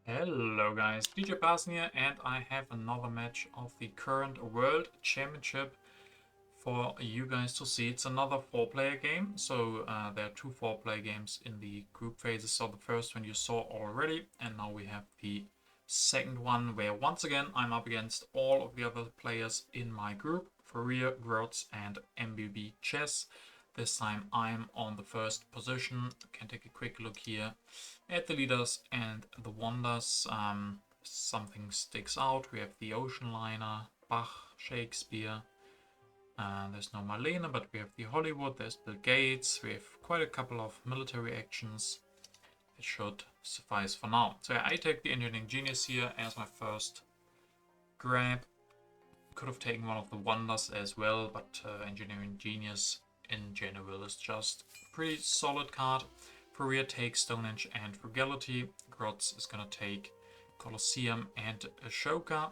Hello guys, DJParson here, and I have another match of the current World Championship for you guys to see. It's another 4-player game, so there are two 4-player games in the group phases. So the first one you saw already, and now we have the second one where once again I'm up against all of the other players in my group, Faria, Grots and MBB Chess. This time I'm on the first position. You can take a quick look here at the leaders and the wonders. Something sticks out. We have the Ocean Liner, Bach, Shakespeare. There's no Marlene, but we have the Hollywood. There's Bill Gates. We have quite a couple of military actions. It should suffice for now. So yeah, I take the Engineering Genius here as my first grab. Could have taken one of the wonders as well, but Engineering Genius in general is just a pretty solid card. Faria takes Stonehenge and Frugality. Grots is gonna take Colosseum and Ashoka.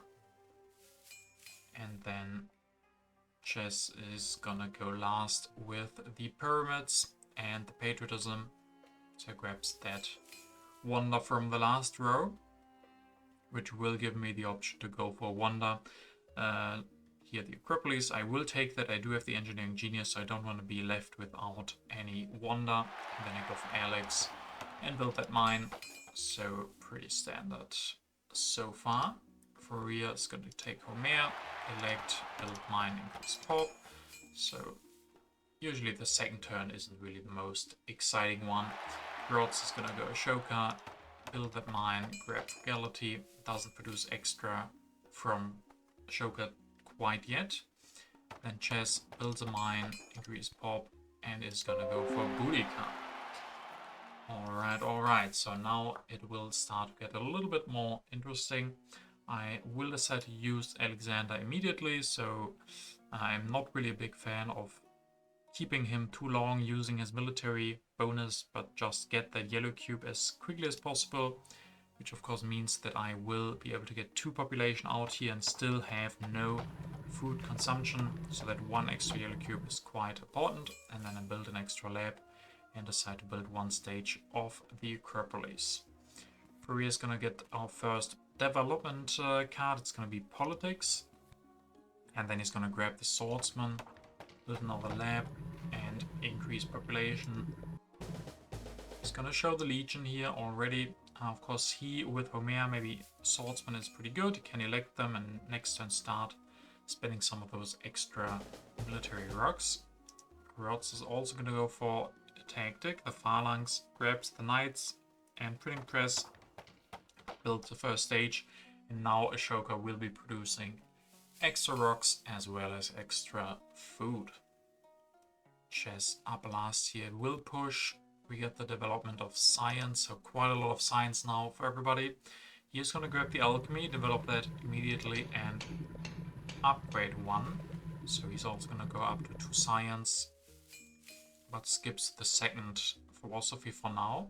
And then Chess is gonna go last with the Pyramids and the Patriotism. So grabs that wonder from the last row, which will give me the option to go for wonder. Here the Acropolis, I will take that. I do have the Engineering Genius, so I don't want to be left without any wonder. And then I go for Alex and build that mine. So pretty standard so far. Faria is going to take Homer, elect, build mine, increase pop. So usually the second turn isn't really the most exciting one. Grots is going to go Ashoka, build that mine, grab Frugality, doesn't produce extra from Ashoka quite yet. Then Chess builds a mine, increase pop, and is gonna go for Boudica. Alright, so now it will start to get a little bit more interesting. I will decide to use Alexander immediately, so I'm not really a big fan of keeping him too long using his military bonus, but just get that yellow cube as quickly as possible. Which of course means that I will be able to get 2 population out here and still have no food consumption, so that 1 extra yellow cube is quite important. And then I build an extra lab and decide to build 1 stage of the Acropolis. Faria is gonna get our first development card. It's gonna be politics, and then he's gonna grab the swordsman, build another lab, and increase population. He's gonna show the legion here already. Of course, he with Homer, maybe swordsman is pretty good. He can elect them and next turn start spending some of those extra military rocks. Grots is also going to go for a tactic. The phalanx grabs the knights and printing press, builds the first stage, and now Ashoka will be producing extra rocks as well as extra food. Chess up last here will push. We get the development of science, so quite a lot of science now for everybody. He's gonna grab the alchemy, develop that immediately, and upgrade 1. So he's also gonna go up to 2 science, but skips the second philosophy for now.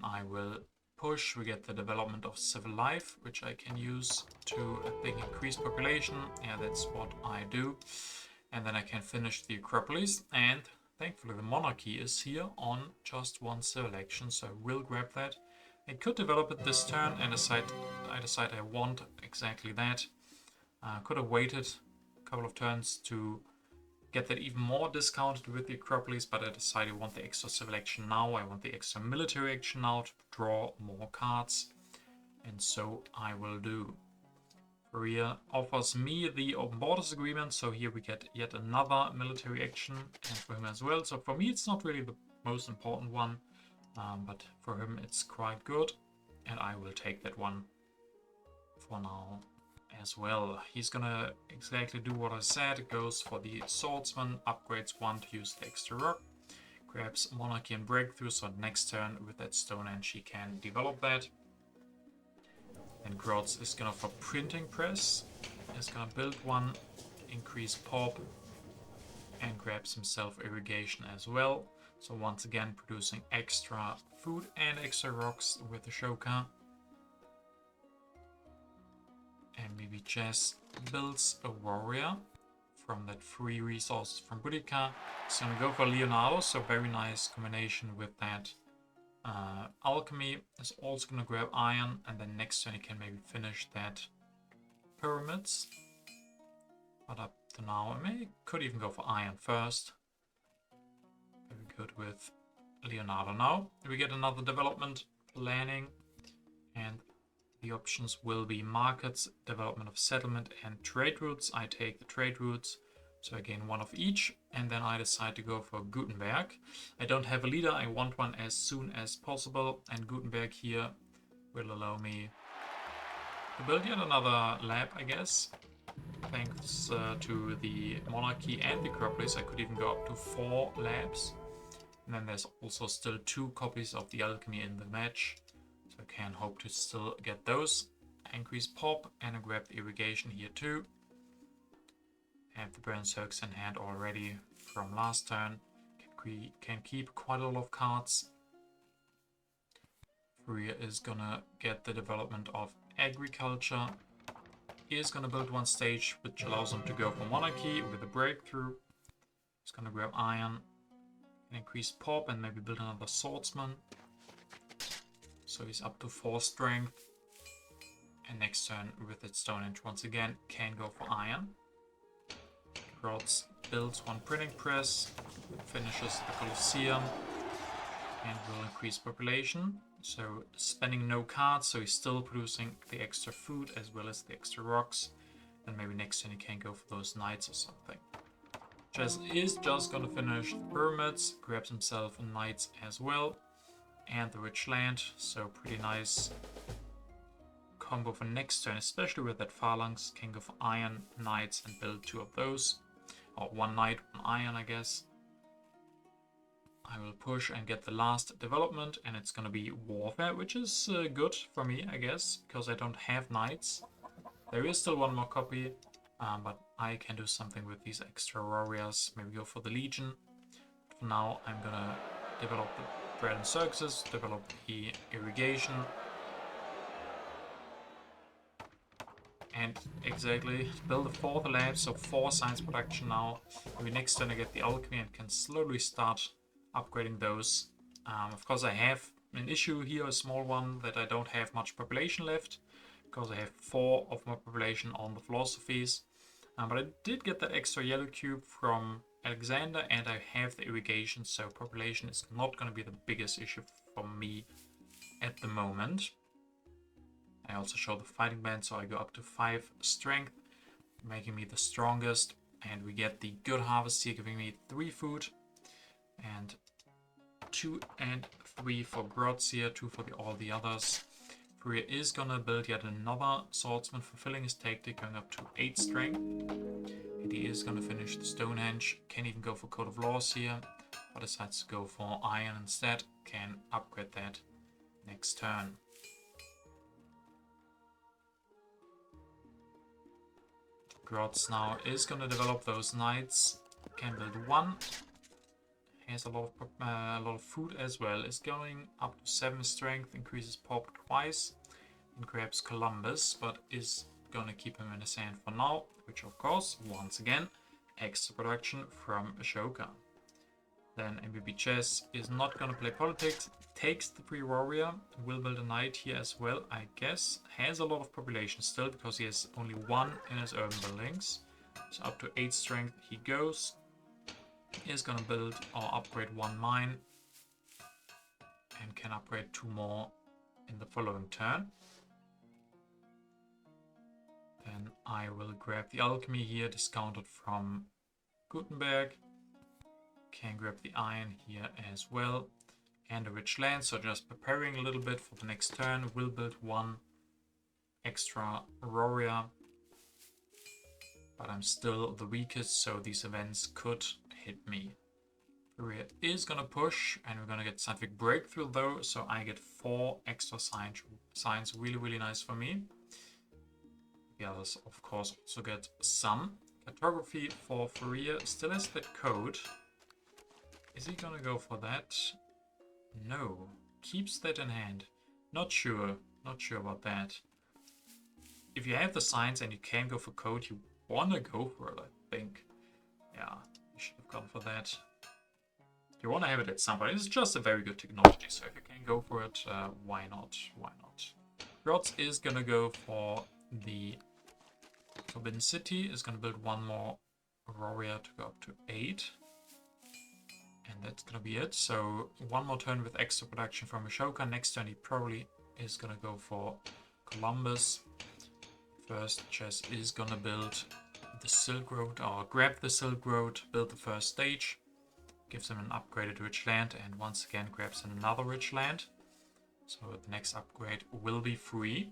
I will push. We get the development of civil life, which I can use to a big increased population. Yeah, that's what I do. And then I can finish the Acropolis, and thankfully the monarchy is here on just 1 civil action, so I will grab that. I could develop it this turn and I decide I want exactly that. Could have waited a couple of turns to get that even more discounted with the Acropolis, but I decided I want the extra civil action now. I want the extra military action now to draw more cards, and so I will do. Faria offers me the Open Borders Agreement, so here we get yet another military action, and for him as well. So for me it's not really the most important one, but for him it's quite good, and I will take that one for now as well. He's gonna exactly do what I said, goes for the swordsman, upgrades 1 to use the extra rock, grabs monarchy and breakthrough, so next turn with that Stonehenge he can develop that. And Grots is gonna for printing press, is gonna build 1, increase pop, and grabs himself irrigation as well. So once again producing extra food and extra rocks with Ashoka. And maybe Chess builds a warrior from that free resources from Boudica. He's gonna go for Leonardo, so very nice combination with that Alchemy is also going to grab iron, and then next turn he can maybe finish that pyramids. But up to now, I may could even go for iron first. Very good with Leonardo now. We get another development planning, and the options will be markets, development of settlement, and trade routes. I take the trade routes, so I gain one of each, and then I decide to go for Gutenberg. I don't have a leader, I want one as soon as possible, and Gutenberg here will allow me to build yet another lab, I guess. Thanks to the monarchy and the Acropolis, I could even go up to 4 labs. And then there's also still 2 copies of the alchemy in the match, so I can hope to still get those. Increase pop, and I grab the irrigation here too. Have the burn circs in hand already from last turn. Can keep quite a lot of cards. Furia is gonna get the development of agriculture. He is gonna build 1 stage, which allows him to go for monarchy with a breakthrough. He's gonna grab iron, and increase pop, and maybe build another swordsman. So he's up to 4 strength. And next turn, with its Stonehenge once again, can go for iron. Grots builds 1 printing press, finishes the Colosseum, and will increase population. So spending no cards, so he's still producing the extra food as well as the extra rocks. Then maybe next turn he can go for those knights or something. Chess is just gonna finish the pyramids, grabs himself a knights as well, and the rich land. So pretty nice combo for next turn, especially with that phalanx. Can go for iron, knights, and build 2 of those. Or 1 knight, 1 iron, I guess. I will push and get the last development, and it's gonna be warfare, which is good for me, I guess, because I don't have knights. There is still 1 more copy, but I can do something with these extra warriors. Maybe go for the legion. For now, I'm gonna develop the bread and circuses, develop the irrigation. And exactly, build a 4th lab, so 4 science production now. Maybe next turn I get the alchemy and can slowly start upgrading those. Of course I have an issue here, a small one, that I don't have much population left, because I have 4 of my population on the philosophies. But I did get that extra yellow cube from Alexander, and I have the irrigation, so population is not going to be the biggest issue for me at the moment. I also show the fighting band, so I go up to 5 strength, making me the strongest. And we get the good harvest here, giving me 3 food. And 2 and 3 for Grots here, 2 for all the others. Furia is gonna build yet another swordsman, fulfilling his tactic, going up to 8 strength. And he is gonna finish the Stonehenge. Can even go for Code of Laws here, but decides to go for iron instead. Can upgrade that next turn. Grots now is going to develop those knights. Can build 1. Has a lot of food as well. Is going up to 7 strength. Increases pop twice. And grabs Columbus, but is going to keep him in his hand for now. Which of course, once again, extra production from Ashoka. Then MBB Chess is not going to play politics. Takes the free warrior. Will build a knight here as well, I guess. Has a lot of population still, because he has only 1 in his urban buildings. So up to 8 strength he goes. Is going to build or upgrade 1 mine. And can upgrade 2 more in the following turn. Then I will grab the alchemy here, discounted from Gutenberg. Can grab the iron here as well. And a rich land, so just preparing a little bit for the next turn. Will build 1 extra warrior. But I'm still the weakest, so these events could hit me. Furia is gonna push, and we're gonna get scientific breakthrough though, so I get 4 extra science, really nice for me. The others of course also get some. Cartography for Furia still has that code. Is he gonna go for that? No. Keeps that in hand. Not sure about that. If you have the science and you can go for code, you wanna go for it, I think. Yeah, you should have gone for that. You want to have it at some point. It's just a very good technology, so if you can go for it, why not? Why not? Grots is gonna go for the Forbidden City. Is gonna build one more warrior to go up to 8. And that's gonna be it. So one more turn with extra production from Ashoka. Next turn he probably is gonna go for Columbus. First Chess is gonna build the Silk Road, or grab the Silk Road, build the first stage, gives him an upgraded rich land, and once again grabs another rich land. So the next upgrade will be free.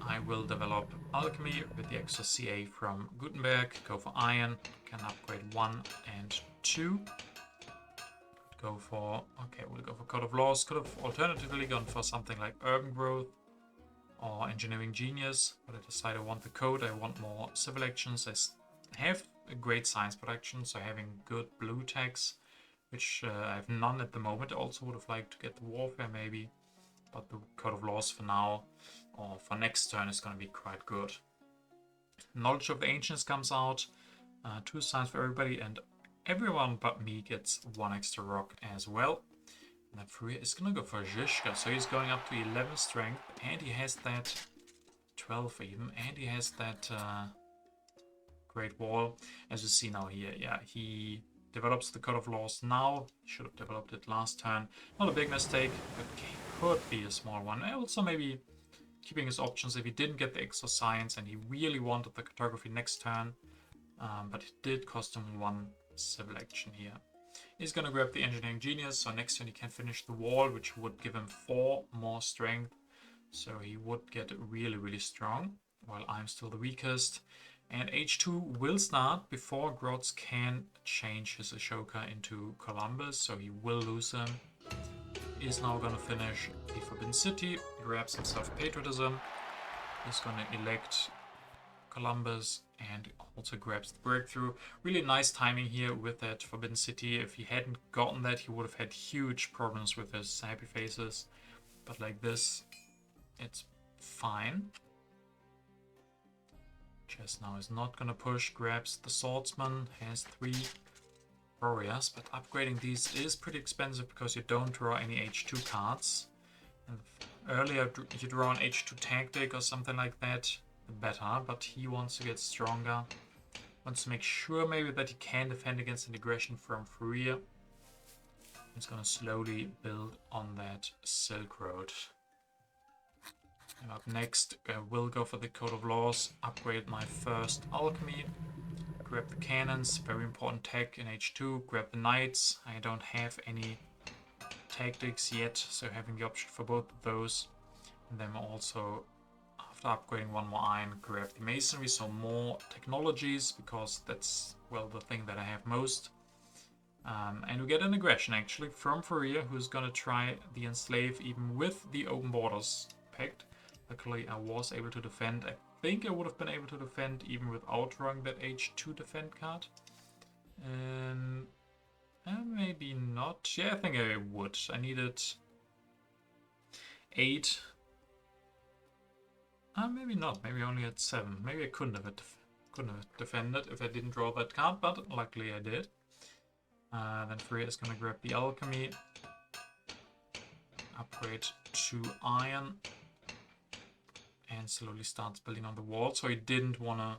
I will develop Alchemy with the extra CA from Gutenberg, go for Iron, can upgrade 1 and 2. Go for, okay, we'll go for Code of Laws. Could have alternatively gone for something like Urban Growth or Engineering Genius, but I decided I want the code, I want more civil actions. I have a great science production, so having good blue techs, which I have none at the moment. I also would have liked to get the Warfare maybe, but the Code of Laws for now, or for next turn, is going to be quite good. Knowledge of the Ancients comes out, 2 science for everybody, and everyone but me gets 1 extra rock as well. And then Furia is going to go for Zhishka, so he's going up to 11 strength, and he has that 12 even, and he has that Great Wall. As you see now here, yeah, he develops the Code of Laws now. He should have developed it last turn. Not a big mistake, but could be a small one. Also maybe keeping his options if he didn't get the extra science and he really wanted the cartography next turn. But it did cost him 1 civil action here. He's going to grab the Engineering Genius, so next turn he can finish the wall, which would give him 4 more strength. So he would get really, really strong, while I'm still the weakest. And H2 will start before Grots can change his Ashoka into Columbus, so he will lose him. He's now going to finish the Forbidden City, grabs himself Patriotism, is going to elect Columbus, and also grabs the Breakthrough. Really nice timing here with that Forbidden City. If he hadn't gotten that, he would have had huge problems with his happy faces. But like this, it's fine. Chess now is not gonna push, grabs the Swordsman, has 3 warriors, but upgrading these is pretty expensive because you don't draw any H2 cards. And earlier you draw an H2 tactic or something like that, the better, but he wants to get stronger. Wants to make sure maybe that he can defend against an aggression from Furia. He's gonna slowly build on that Silk Road. And up next, I will go for the Code of Laws, upgrade my first Alchemy, grab the Cannons, very important tech in H2, grab the Knights. I don't have any tactics yet, so having the option for both of those. And then also, after upgrading 1 more Iron, grab the Masonry, so more technologies, because that's, well, the thing that I have most. And we get an aggression actually from Furia, who's gonna try the Enslave even with the Open Borders pact. Luckily I was able to defend. I think I would have been able to defend even without drawing that H2 defend card. Maybe not. Yeah, I think I would. I needed 8. Maybe not. Maybe only at 7. Maybe I couldn't have defended if I didn't draw that card, but luckily I did. Then Furia is going to grab the Alchemy, upgrade to Iron, and slowly starts building on the wall. So he didn't want to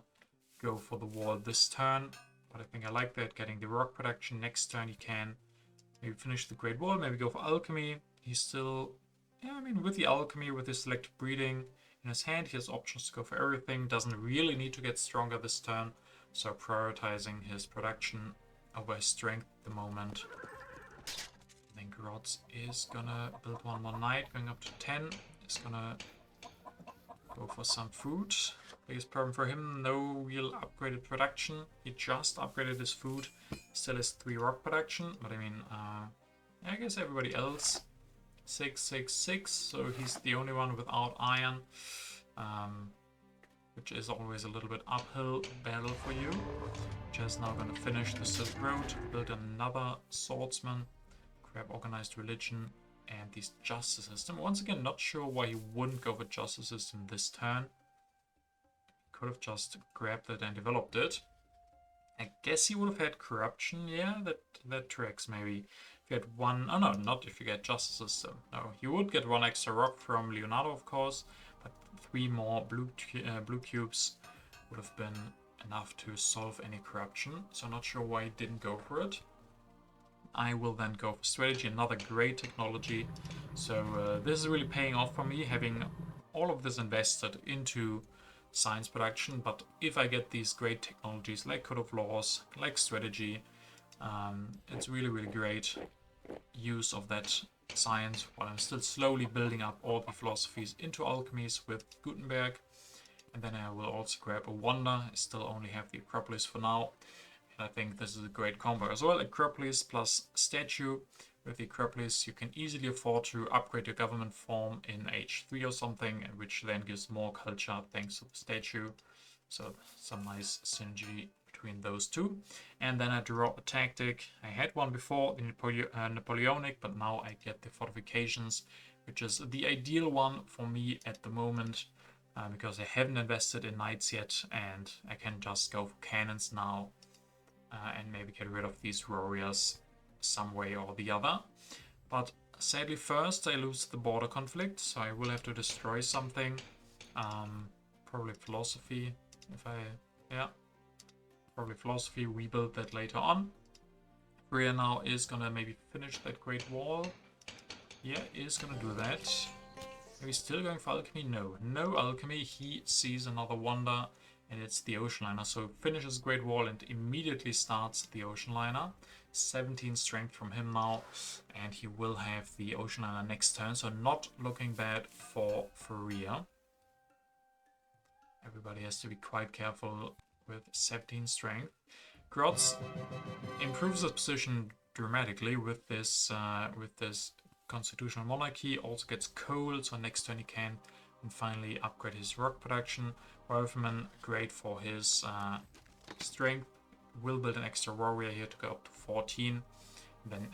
go for the wall this turn, but I think I like that, getting the rock production. Next turn he can maybe finish the Great Wall, maybe go for Alchemy. He's still, yeah, I mean, with the Alchemy, with his selective breeding in his hand, he has options to go for everything. Doesn't really need to get stronger this turn, so prioritizing his production over his strength at the moment. Then Grots is gonna build 1 more Knight, going up to 10. He's gonna go for some food. Biggest problem for him, no real upgraded production. He just upgraded his food. Still has 3 rock production, but I mean, I guess everybody else 6, 6, 6. So he's the only one without iron, which is always a little bit uphill battle for you. Just now gonna finish the Silk Road, build another swordsman, grab organized religion, and this justice system. Once again, not sure why he wouldn't go for justice system this turn. Could have just grabbed it and developed it. I guess he would have had corruption. Yeah, that tracks maybe. If you had one, oh no, not if you get justice system. No, you would get one extra rock from Leonardo, of course, but 3 more blue cubes would have been enough to solve any corruption. So not sure why he didn't go for it. I will then go for strategy, another great technology. So this is really paying off for me, having all of this invested into science production. But if I get these great technologies like Code of Laws, like strategy, it's really, really great use of that science while I'm still slowly building up all the philosophies into alchemies with Gutenberg. And then I will also grab a wonder. I still only have the Acropolis for now. And I think this is a great combo as well. Acropolis plus statue. With the Acropolis, you can easily afford to upgrade your government form in age 3 or something, which then gives more culture thanks to the statue. So some nice synergy between those two. And then I draw a tactic. I had one before, the Napoleonic, but now I get the fortifications, which is the ideal one for me at the moment. Because I haven't invested in knights yet, and I can just go for cannons now and maybe get rid of these warriors some way or the other. But sadly, first I lose the border conflict, so I will have to destroy something. Probably philosophy. Probably philosophy. Rebuild that later on. Korea now is gonna maybe finish that Great Wall. Yeah, is gonna do that. Are we still going for alchemy? No. No alchemy. He sees another wonder, and it's the ocean liner. So finishes Great Wall and immediately starts the ocean liner. 17 strength from him now, and he will have the ocean liner next turn. So not looking bad for Faria. Everybody has to be quite careful with 17 strength. Grotz improves his position dramatically with this constitutional monarchy. Also gets coal, so next turn he can and finally upgrade his rock production. Wolfman, great for his strength. Will build an extra warrior here to go up to 14. And then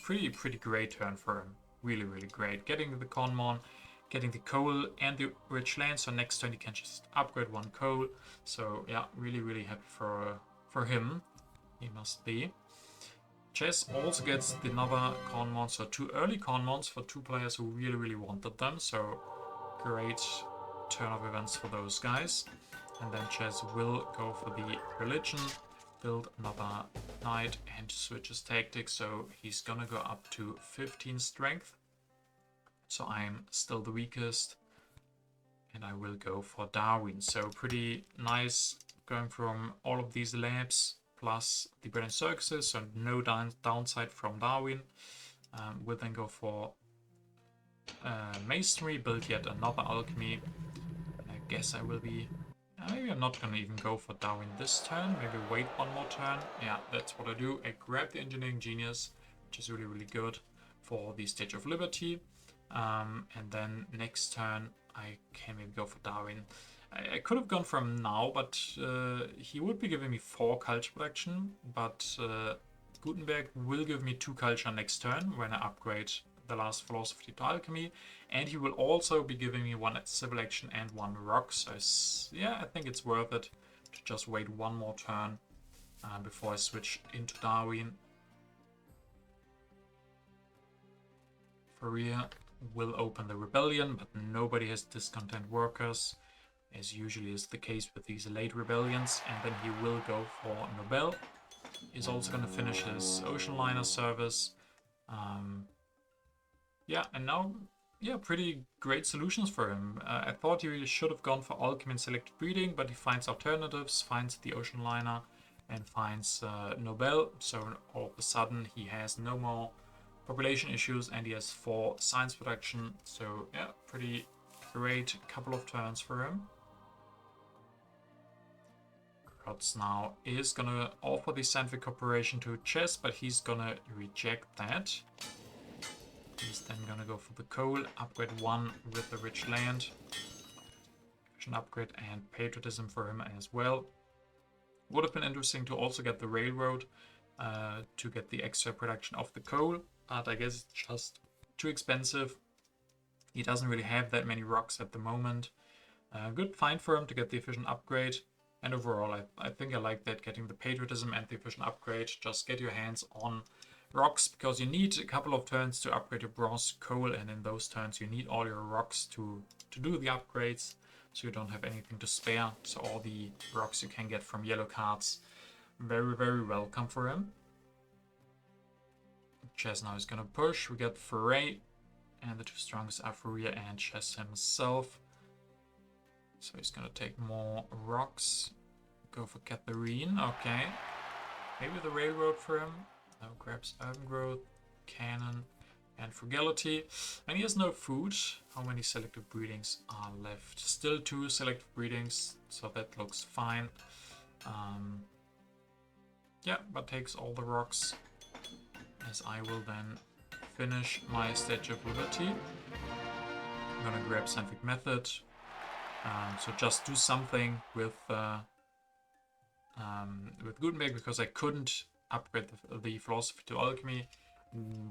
pretty great turn for him. Really, really great. Getting the Conmon, getting the coal and the rich land. So next turn he can just upgrade 1 coal. So yeah, really, really happy for him. He must be. Chess also gets another Conmon, so 2 early Conmons for 2 players who really, really wanted them. So great turn of events for those guys. And then Chess will go for the religion, build another knight and switch his tactics. So he's gonna go up to 15 strength. So I'm still the weakest. And I will go for Darwin. So pretty nice going from all of these labs plus the Brilliant Circuses, so no downside from Darwin. We'll then go for Masonry, build yet another alchemy. I guess I will be... maybe I'm not going to even go for Darwin this turn, maybe wait 1 more turn. Yeah, that's what I do. I grab the Engineering Genius, which is really, really good for the Statue of Liberty. And then next turn I can maybe go for Darwin. I could have gone for him now, but he would be giving me 4 culture production, but Gutenberg will give me 2 culture next turn when I upgrade the last philosophy to alchemy, and he will also be giving me 1 civil action and 1 rock, so yeah, I think it's worth it to just wait 1 more turn before I switch into Darwin. Faria will open the rebellion, but nobody has discontent workers, as usually is the case with these late rebellions, and then he will go for Nobel. He's also going to finish his ocean liner service. Yeah, and now, yeah, pretty great solutions for him. I thought he really should have gone for alchemy and selective breeding, but he finds alternatives, finds the ocean liner, and finds Nobel. So all of a sudden he has no more population issues, and he has 4 science production. So yeah, pretty great couple of turns for him. Krotz now is gonna offer the scientific cooperation to Chess, but he's gonna reject that. He's then gonna go for the coal, upgrade 1 with the rich land. An upgrade and patriotism for him as well. Would have been interesting to also get the railroad to get the extra production of the coal, but I guess it's just too expensive. He doesn't really have that many rocks at the moment. Good find for him to get the efficient upgrade. And overall, I think I like that, getting the patriotism and the efficient upgrade. Just get your hands on rocks, because you need a couple of turns to upgrade your bronze coal, and in those turns you need all your rocks to do the upgrades, so you don't have anything to spare. So all the rocks you can get from yellow cards, very, very welcome for him. Chess now is gonna push. We get Foray, and the two strongest are Faria and Chess himself. So he's gonna take more rocks. Go for Catherine, okay. Maybe the railroad for him. Now grabs urban growth, cannon, and frugality. And he has no food. How many selective breedings are left? Still 2 selective breedings, so that looks fine. Yeah, but takes all the rocks, as I will then finish my Statue of Liberty. I'm gonna grab Scientific Method. So just do something with Gutenberg, because I couldn't upgrade the philosophy to alchemy.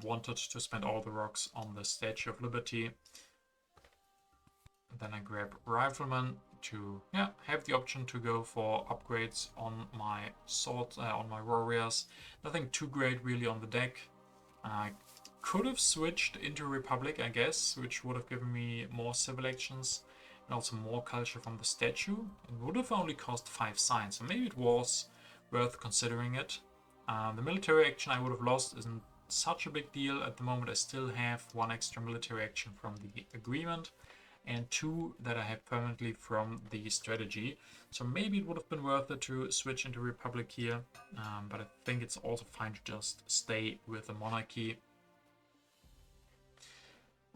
Wanted to spend all the rocks on the Statue of Liberty. Then I grab Rifleman to have the option to go for upgrades on my sword, on my warriors. Nothing too great really on the deck. I could have switched into Republic, I guess, which would have given me more civil actions and also more culture from the statue. It would have only cost 5 signs, so maybe it was worth considering it. The military action I would have lost isn't such a big deal. At the moment I still have 1 extra military action from the agreement, and 2 that I have permanently from the strategy. So maybe it would have been worth it to switch into Republic here, but I think it's also fine to just stay with the monarchy.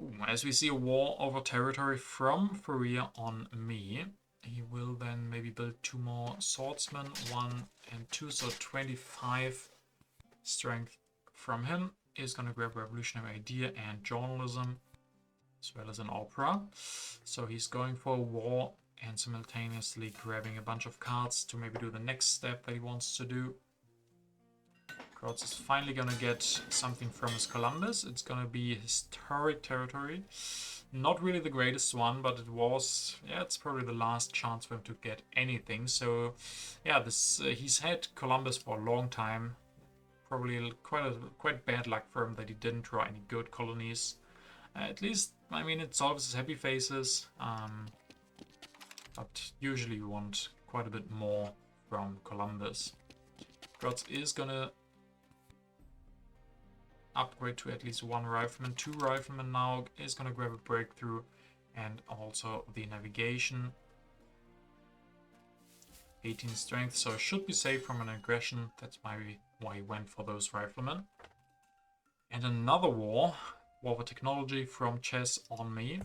Ooh, as we see a war over territory from Faria on me, he will then maybe build 2 more swordsmen, 1 and 2, so 25 strength from him. He's gonna grab revolutionary idea and journalism, as well as an opera. So he's going for a war and simultaneously grabbing a bunch of cards to maybe do the next step that he wants to do. Graz is finally gonna get something from his Columbus. It's gonna be historic territory. Not really the greatest one, but it was, it's probably the last chance for him to get anything. So he's had Columbus for a long time. Probably quite bad luck for him that he didn't draw any good colonies. At least, I mean, it solves his happy faces, but usually you want quite a bit more from Columbus. Graz is gonna upgrade to at least 1 rifleman. 2 riflemen now. Is gonna grab a breakthrough and also the navigation. 18 strength, so should be safe from an aggression. That's why he went for those riflemen. And another war for technology from Chess on me.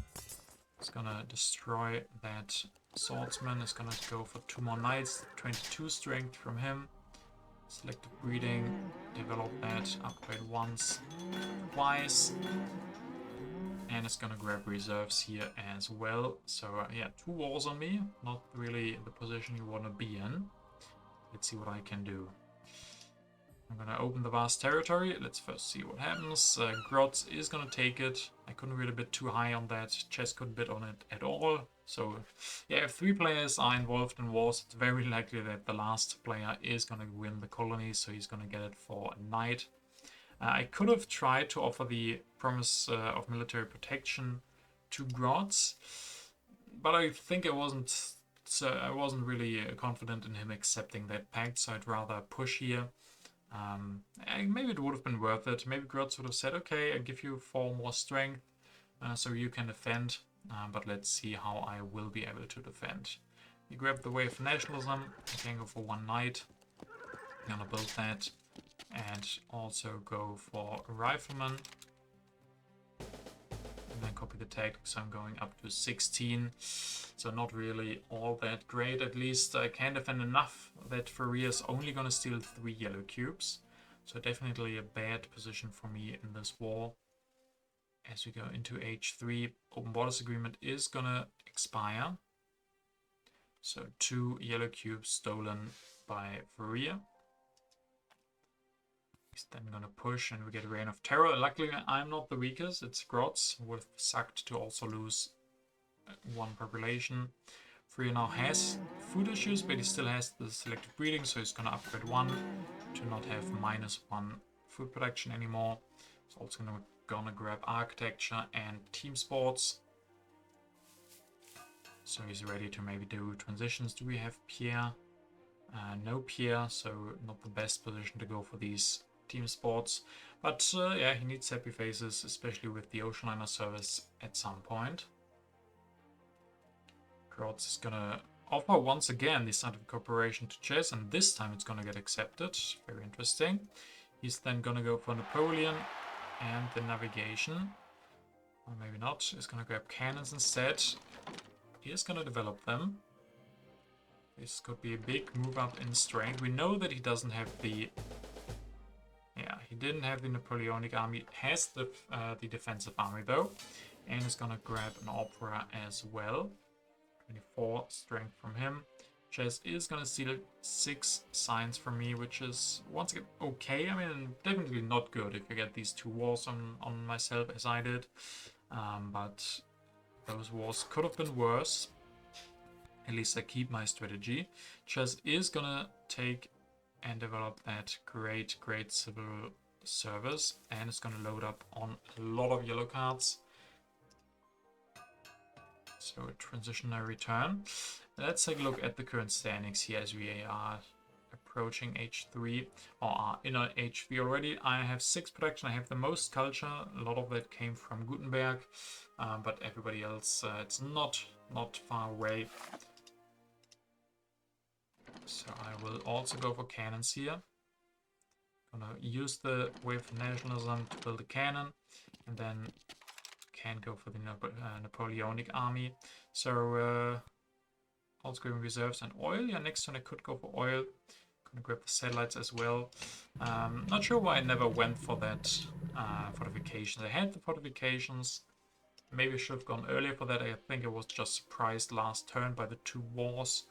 It's gonna destroy that swordsman. Is gonna go for 2 more knights. 22 strength from him. Selective breeding, develop that, upgrade once, twice, and it's gonna grab reserves here as well. So 2 wars on me, not really the position you want to be in. Let's see what I can do. I'm gonna open the vast territory. Let's first see what happens. Graz is gonna take it. I couldn't really bid too high on that. Chess couldn't bid on it at all. So if 3 players are involved in wars, it's very likely that the last player is gonna win the colony, so he's gonna get it for a knight. I could have tried to offer the promise of military protection to Graz, but I think I wasn't really confident in him accepting that pact, so I'd rather push here. Maybe it would have been worth it. Maybe Graz would have said, okay, I give you 4 more strength, so you can defend, but let's see how I will be able to defend. You grab the Way of Nationalism, I can go for 1 knight, I'm gonna build that, and also go for a rifleman, and then copy the tactics, so I'm going up to 16, so not really all that great. At least I can defend enough that Faria is only gonna steal 3 yellow cubes, so definitely a bad position for me in this war. As we go into H3, Open Borders Agreement is gonna expire, so 2 yellow cubes stolen by Faria. He's then gonna push and we get a Reign of Terror. Luckily I'm not the weakest, it's Graz, who would have sucked to also lose 1 population. Freya now has food issues, but he still has the selective breeding, so he's gonna upgrade 1 to not have -1 food production anymore. He's also gonna grab architecture and team sports. So he's ready to maybe do transitions. Do we have Pierre? No Pierre, so not the best position to go for these team sports. But yeah, he needs happy faces, especially with the Ocean Liner service at some point. Grots is gonna offer once again the scientific cooperation to Chess, and this time it's gonna get accepted. Very interesting. He's then gonna go for Napoleon and the navigation. Or maybe not. He's gonna grab cannons instead. He is gonna develop them. This could be a big move up in strength. We know that he doesn't have the... Yeah, he didn't have the Napoleonic army. Has the defensive army though. And is gonna grab an opera as well. 24 strength from him. Chess is gonna steal 6 signs from me, which is once again okay. I mean, definitely not good if you get these 2 wars on myself as I did. But those wars could have been worse. At least I keep my strategy. Chess is gonna take and develop that great civil service, and it's gonna load up on a lot of yellow cards. So a transitionary turn. Let's take a look at the current standings here as we are approaching H3, or are in H3 already. I have 6 production. I have the most culture. A lot of that came from Gutenberg, but everybody else, it's not far away. So I will also go for cannons here. Gonna use the wave of nationalism to build a cannon, and then can go for the Napoleonic army. So also going reserves and oil. Yeah, next turn I could go for oil. Gonna grab the satellites as well. Not sure why I never went for that fortifications. I had the fortifications. Maybe I should have gone earlier for that. I think I was just surprised last turn by the 2 wars.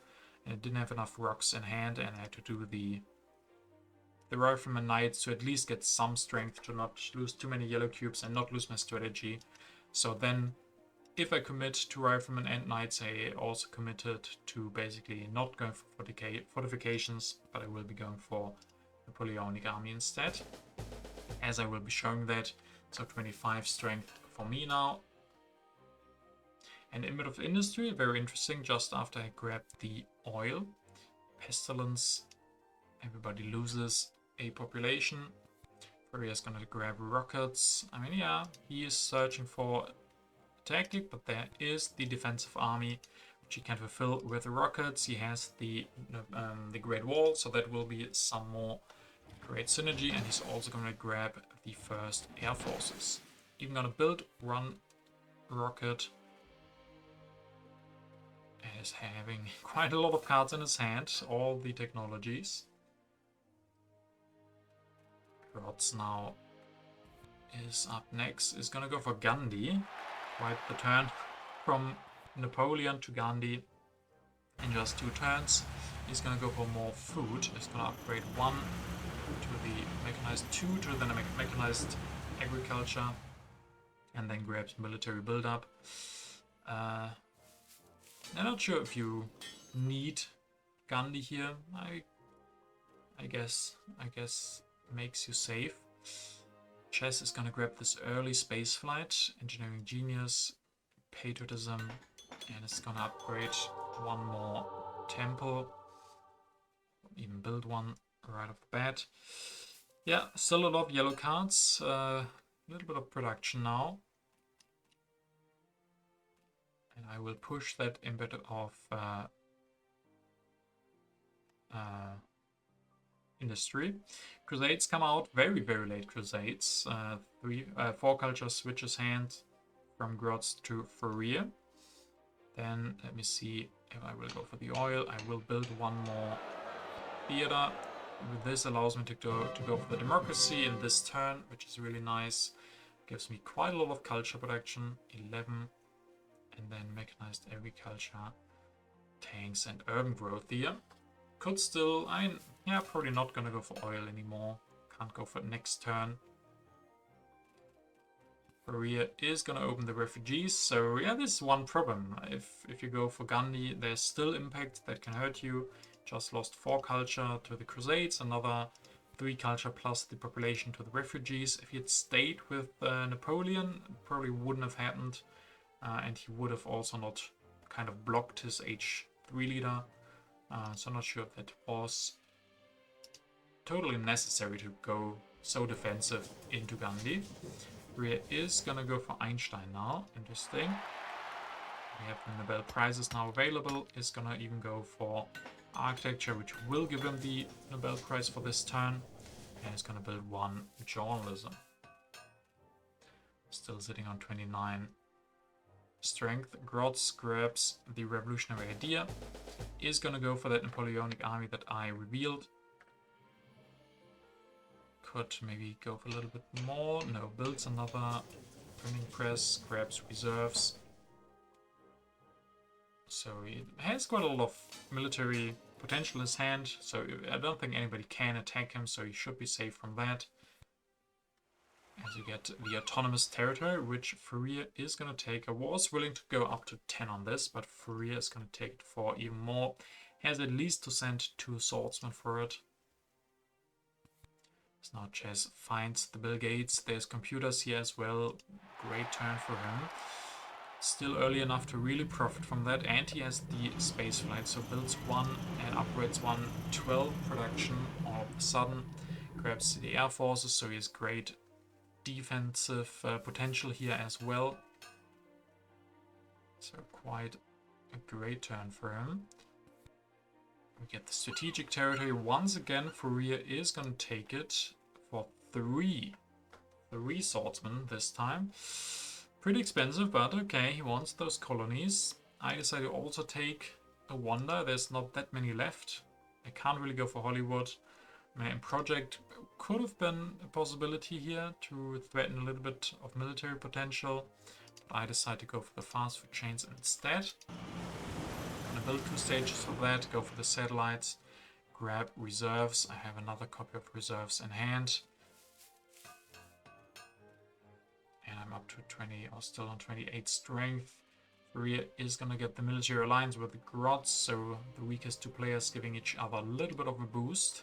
And I didn't have enough rocks in hand, and I had to do the Rifleman Knights to at least get some strength to not lose too many yellow cubes and not lose my strategy. So then, if I commit to Rifleman and Knights, I also committed to basically not going for fortifications, but I will be going for Napoleonic army instead, as I will be showing that. So 25 strength for me now. And Input of Industry, very interesting, just after I grabbed the oil. Pestilence, everybody loses a population. Furia's gonna grab rockets. I mean, yeah, he is searching for a tactic, but there is the defensive army, which he can fulfill with the rockets. He has the Great Wall, so that will be some more great synergy, and he's also gonna grab the first air forces. Even gonna build one rocket. Is having quite a lot of cards in his hand, all the technologies. Grots now is up next, is gonna go for Gandhi. Wipe the turn from Napoleon to Gandhi in just 2 turns. He's gonna go for more food. He's gonna upgrade 1 to the mechanized, 2 to the mechanized agriculture, and then grabs military buildup. I'm not sure if you need Gandhi here. I guess makes you safe. Chess is gonna grab this early spaceflight, engineering genius, patriotism, and it's gonna upgrade 1 more temple. Even build 1 right off the bat. Yeah, still a lot of yellow cards. A little bit of production now. And I will push that embed of industry. Crusades come out very late. Crusades 4 culture switches hand from Grots to Fourier. Then let me see if I will go for the oil. I will build 1 more theater. This allows me to go for the democracy in this turn, which is really nice. Gives me quite a lot of culture production. 11. And then mechanized agriculture, tanks, and urban growth here. Could still, yeah, probably not gonna go for oil anymore. Can't go for next turn. Korea is gonna open the refugees, so yeah, this is one problem. If you go for Gandhi, there's still impact that can hurt you. Just lost 4 culture to the Crusades, another 3 culture plus the population to the refugees. If he had stayed with Napoleon, it probably wouldn't have happened, and he would have also not kind of blocked his H3 leader. So I'm not sure if that was totally necessary to go so defensive into Gandhi. Korea is gonna go for Einstein now. Interesting. We have the Nobel Prizes now available. Is gonna even go for architecture, which will give him the Nobel Prize for this turn. And he's gonna build 1 journalism. Still sitting on 29 strength. Grotz grabs the revolutionary idea. Is gonna go for that Napoleonic army that I revealed. Could maybe go for a little bit more. No, builds another printing press, grabs reserves. So he has quite a lot of military potential in his hand, so I don't think anybody can attack him, so he should be safe from that. As you get the autonomous territory, which Fourier is going to take. I was willing to go up to 10 on this, but Fourier is going to take it for even more. Has at least to send 2 swordsmen for it. So now Chess finds the Bill Gates. There's computers here as well. Great turn for him. Still early enough to really profit from that, and he has the space flight, so builds 1 and upgrades 1, 12 production all of a sudden. Grabs the air forces, so he has great defensive potential here as well. So quite a great turn for him. We get the strategic territory once again. Fourier is going to take it for 3 swordsmen this time. Pretty expensive, but okay, he wants those colonies. I decided to also take a wonder. There's not that many left. I can't really go for Hollywood. My project could have been a possibility here to threaten a little bit of military potential. But I decided to go for the fast food chains instead. I'm gonna build 2 stages of that, go for the satellites, grab reserves. I have another copy of reserves in hand. And I'm up to 20, or still on 28 strength. Korea is gonna get the military alliance with the Grotz, so the weakest 2 players giving each other a little bit of a boost.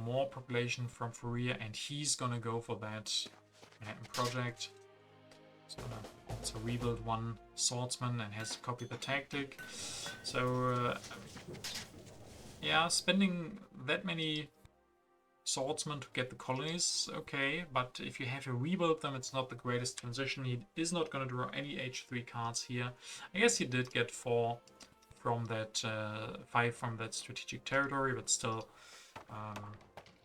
More population from Fourier, and he's gonna go for that Manhattan project. He's gonna also rebuild 1 swordsman and has to copy the tactic. So yeah, spending that many swordsmen to get the colonies, okay, but if you have to rebuild them, it's not the greatest transition. He is not going to draw any H3 cards here. I guess he did get 4 from that 5 from that strategic territory, but still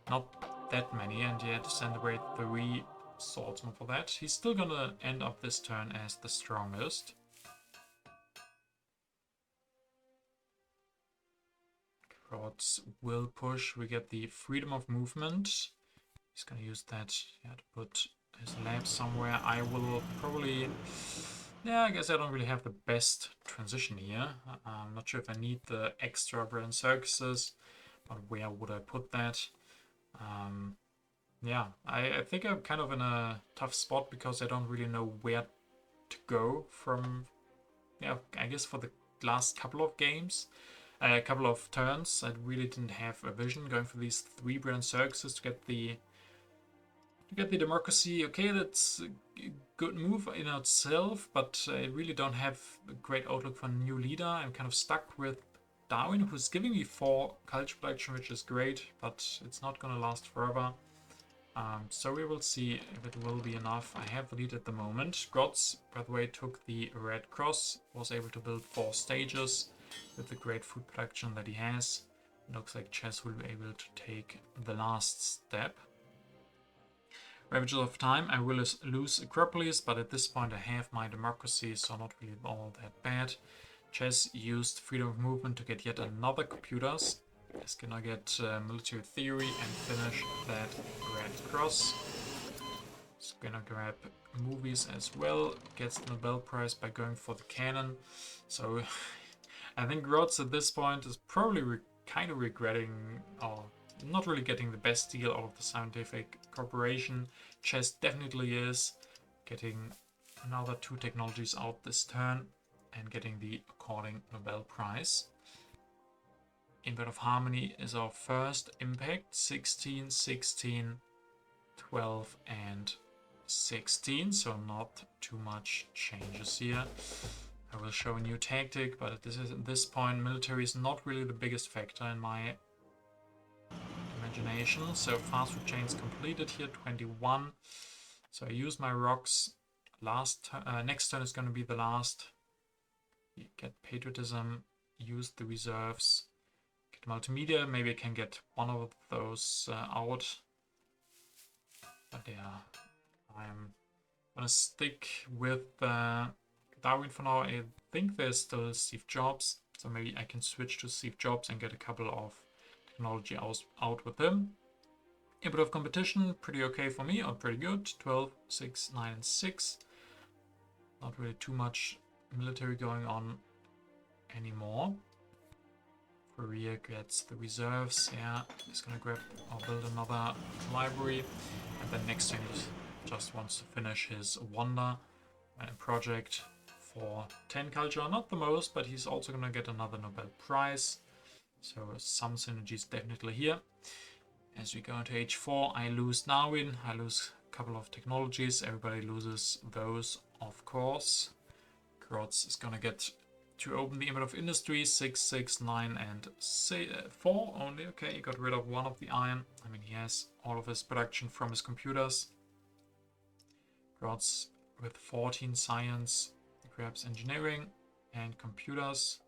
not that many, and he had to send away 3 swordsmen for that. He's still gonna end up this turn as the strongest. Grotz will push. We get the freedom of movement. He's gonna use that, yeah, to put his lab somewhere. I will probably, yeah, I guess I don't really have the best transition here. I'm not sure if I need the extra bread and circuses, but where would I put that? Yeah, I think I'm kind of in a tough spot because I don't really know where to go from, yeah, I guess for the last couple of games. A couple of turns, I really didn't have a vision going for these 3 brand circuses to get the democracy. Okay, that's a good move in itself, but I really don't have a great outlook for a new leader. I'm kind of stuck with Darwin, who's giving me 4 culture production, which is great, but it's not gonna last forever. So we will see if it will be enough. I have the lead at the moment. Grotz, by the way, took the Red Cross, was able to build 4 stages with the great food production that he has. It looks like Chess will be able to take the last step. Ravages of Time, I will lose Acropolis, but at this point I have my democracy, so not really all that bad. Chess used freedom of movement to get yet another computers. He's gonna get military theory and finish that Red Cross. He's gonna grab movies as well. Gets the Nobel Prize by going for the cannon. So I think Grotz at this point is probably kind of regretting, or not really getting the best deal out of the scientific corporation. Chess definitely is. getting another 2 technologies out this turn and getting the according Nobel Prize. Impact of Harmony is our first impact. 16, 16, 12 and 16, so not too much changes here. I will show a new tactic, but at this point military is not really the biggest factor in my imagination. So fast food chains completed here, 21. So I use my rocks. Next turn is going to be the last. Get patriotism, use the reserves, get multimedia. Maybe I can get one of those out. But yeah, I'm gonna stick with Darwin for now. I think there's still Steve Jobs, so maybe I can switch to Steve Jobs and get a couple of technology out with him. A bit of competition, pretty okay for me, or pretty good. 12, 6, 9, and 6. Not really too much military going on anymore. Korea gets the reserves. Yeah, he's gonna grab or build another library, and then next thing he just wants to finish his wonder project for 10 culture. Not the most, but he's also gonna get another Nobel Prize. So some synergies definitely here. As we go into H4, I lose Darwin. I lose a couple of technologies. Everybody loses those, of course. Grotz is gonna get to open the Input of Industry, 6, 6, 9, and 4 only. Okay, he got rid of one of the iron. I mean, he has all of his production from his computers. Grotz with 14 science grabs engineering and computers.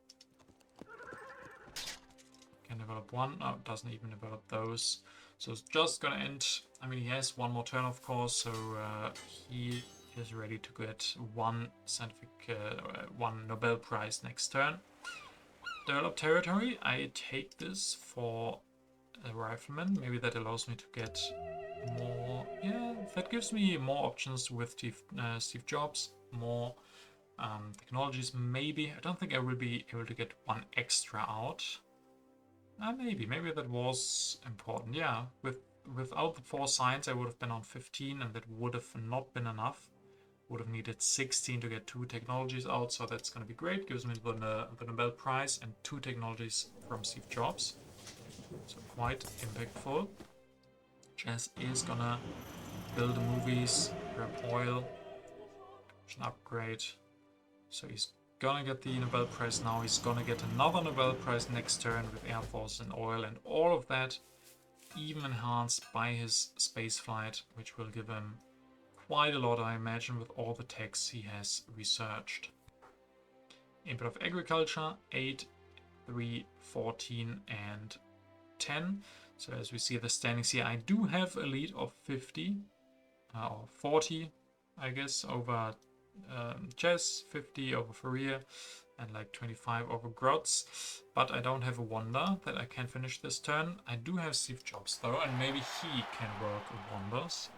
Can develop one. No, doesn't even develop those. So it's just gonna end. I mean, he has one more turn, of course, so he is ready to get one Nobel Prize next turn. Develop territory. I take this for a rifleman. Maybe that allows me to get more. Yeah, that gives me more options with Steve Jobs. More technologies. Maybe. I don't think I will be able to get one extra out. Maybe that was important. Yeah, without the 4 science, I would have been on 15, and that would have not been enough. Would have needed 16 to get 2 technologies out, so that's going to be great. Gives me the Nobel Prize and 2 technologies from Steve Jobs. So quite impactful. Chess is gonna build the movies, grab oil, an upgrade. So he's gonna get the Nobel Prize now. He's gonna get another Nobel Prize next turn with Air Force and oil, and all of that even enhanced by his space flight, which will give him quite a lot, I imagine, with all the techs he has researched. Input of Agriculture, 8, 3, 14, and 10. So as we see the standings here, I do have a lead of 50, or 40, I guess, over Chess, 50 over Fourier, and like 25 over Grotz. But I don't have a wonder that I can finish this turn. I do have Steve Jobs though, and maybe he can work wonders.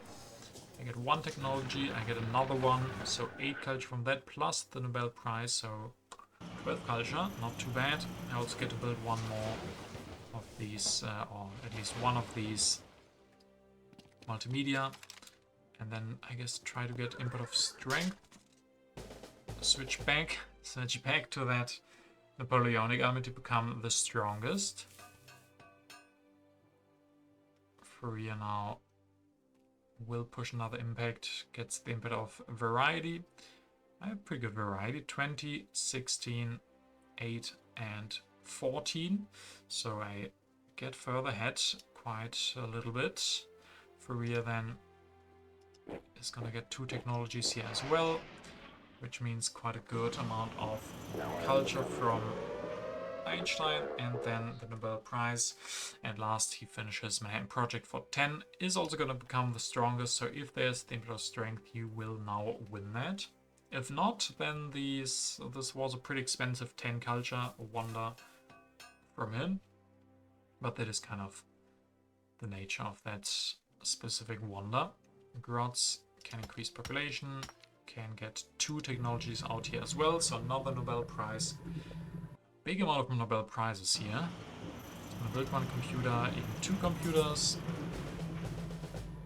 I get 1 technology, I get another one, so 8 culture from that, plus the Nobel Prize, so 12 culture, not too bad. I also get to build one more of these, or at least one of these multimedia, and then I guess try to get input of strength. Switch back to that Napoleonic army to become the strongest. Fourier now will push another impact, gets the input of variety. I have pretty good variety, 20, 16, 8, and 14. So I get further ahead quite a little bit. Fourier then is gonna get 2 technologies here as well, which means quite a good amount of culture from Einstein, and then the Nobel Prize. And last, he finishes Manhattan Project for 10, is also going to become the strongest. So if there's the input of strength, you will now win that. If not, then this was a pretty expensive 10 culture wonder from him. But that is kind of the nature of that specific wonder. Grotz can increase population, can get 2 technologies out here as well, so another Nobel Prize. Big amount of Nobel Prizes here. I'm gonna build 1 computer, even 2 computers.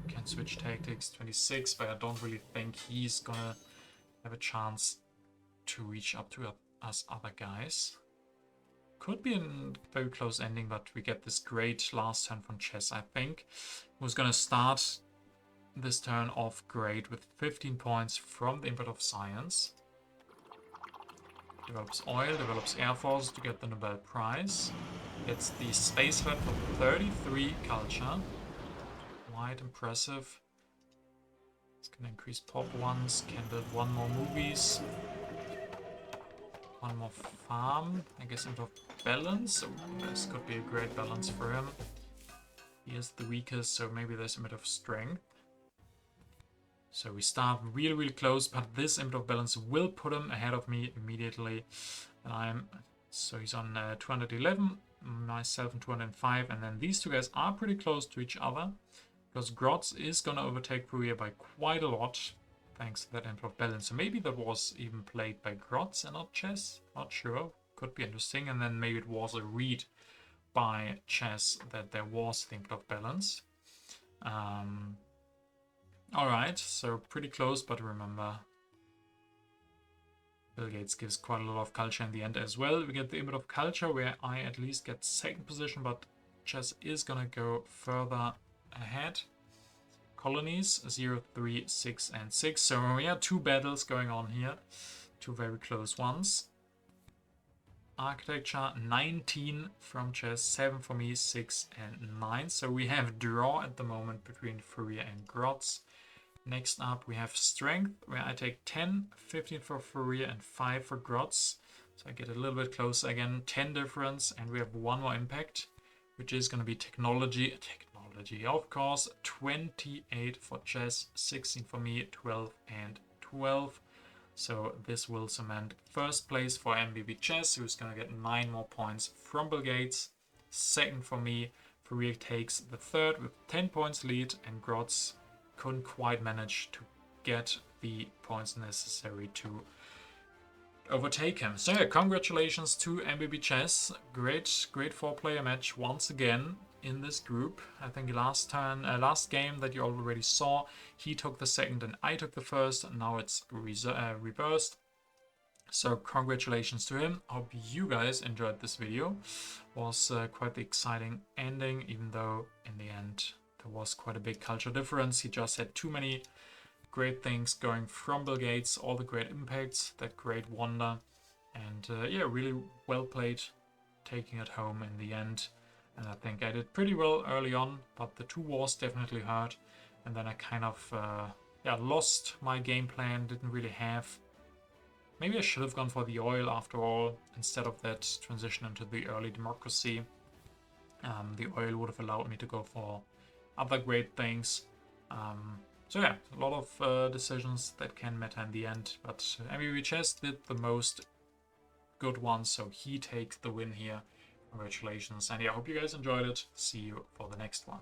Can can switch tactics. 26, but I don't really think he's gonna have a chance to reach up to us other guys. Could be a very close ending, but we get this great last turn from Chess, I think. Who's gonna start this turn off great with 15 points from the input of science. Develops oil, develops air force to get the Nobel Prize. Gets the space flight for 33 culture. Quite impressive. It's gonna increase pop ones, can build one more movies. One more farm, I guess into balance. So this could be a great balance for him. He is the weakest, so maybe there's a bit of strength. So we start really, really close, but this input of balance will put him ahead of me immediately. And so he's on 211, myself on 205, and then these two guys are pretty close to each other, because Grotz is gonna overtake Fourier by quite a lot, thanks to that input of balance. So maybe that was even played by Grotz and not Chess, not sure, could be interesting. And then maybe it was a read by Chess that there was the input of balance. Alright, so pretty close, but remember, Bill Gates gives quite a lot of culture in the end as well. We get the input of culture, where I at least get second position, but Chess is gonna go further ahead. Colonies, 0, 3, 6, and 6. So we have two battles going on here, two very close ones. Architecture, 19 from Chess, 7 for me, 6 and 9. So we have draw at the moment between Fourier and Grotz. Next up, we have Strength, where I take 10, 15 for Fourier and 5 for Grotz. So I get a little bit closer again, 10 difference, and we have one more impact, which is going to be Technology. Technology, of course, 28 for Chess, 16 for me, 12 and 12. So this will cement first place for MBB Chess, who's going to get 9 more points from Bill Gates. Second for me, Fourier takes the third with 10 points lead, and Grotz couldn't quite manage to get the points necessary to overtake him. So yeah, congratulations to MBB Chess. Great 4-player match once again in this group. I think last game that you already saw, he took the second and I took the first. Now it's reversed. So congratulations to him. Hope you guys enjoyed this video. Was quite the exciting ending, even though in the end there was quite a big culture difference. He just had too many great things going from Bill Gates, all the great impacts, that great wonder, and yeah, really well played, taking it home in the end. And I think I did pretty well early on, but the 2 wars definitely hurt, and then I kind of lost my game plan, didn't really have. Maybe I should have gone for the oil after all, instead of that transition into the early democracy. The oil would have allowed me to go for other great things. So yeah, a lot of decisions that can matter in the end, but MBB Chess did the most good ones, so he takes the win here. Congratulations, and yeah, I hope you guys enjoyed it. See you for the next one.